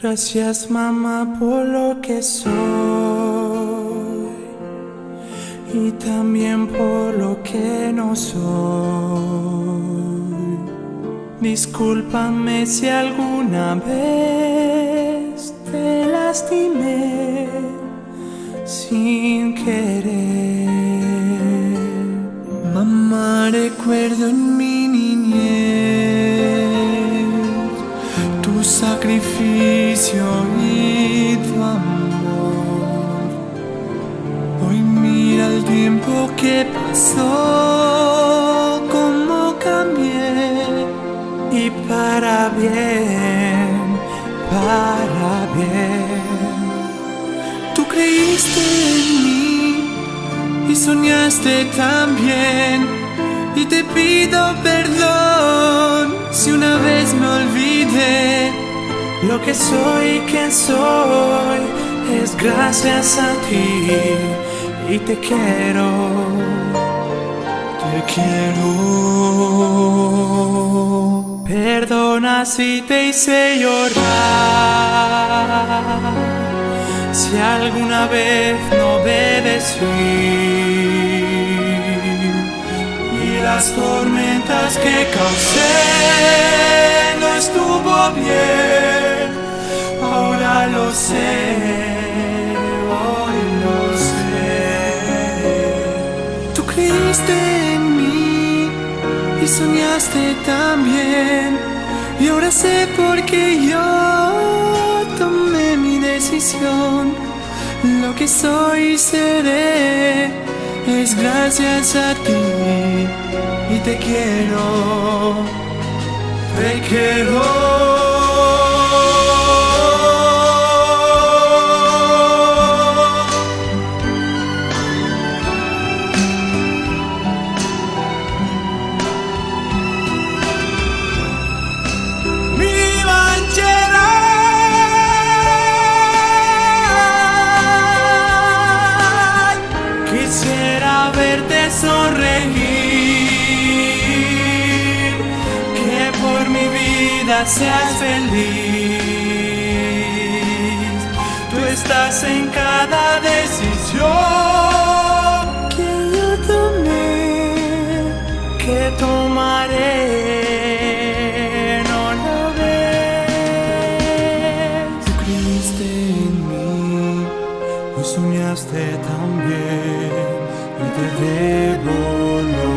Gracias, mamá, por lo que soy y también por lo que no soy. Discúlpame si alguna vez te lastimé sin querer. Mamá, recuerdo en mi niñez tu sacrificio y tu amor. Hoy mira el tiempo que pasó, cómo cambié, y para bien, para bien. Tú creíste en mí y soñaste también, y te pido perdón si una vez me olvidé. Lo que soy y quien soy es gracias a ti, y te quiero, te quiero. Perdona si te hice llorar, si alguna vez no obedecí, y las tormentas que causé no estuvo bien. Ahora lo sé, hoy lo sé. Tú creíste en mí y soñaste también, y ahora sé por qué yo tomé mi decisión. Lo que soy y seré es gracias a ti, y te quiero, te quiero. Sonreír, que por mi vida seas feliz. Tú estás en cada decisión que yo tomé, que tomaré. No lo ves. Tú creíste en mí y soñaste también, y te debo lo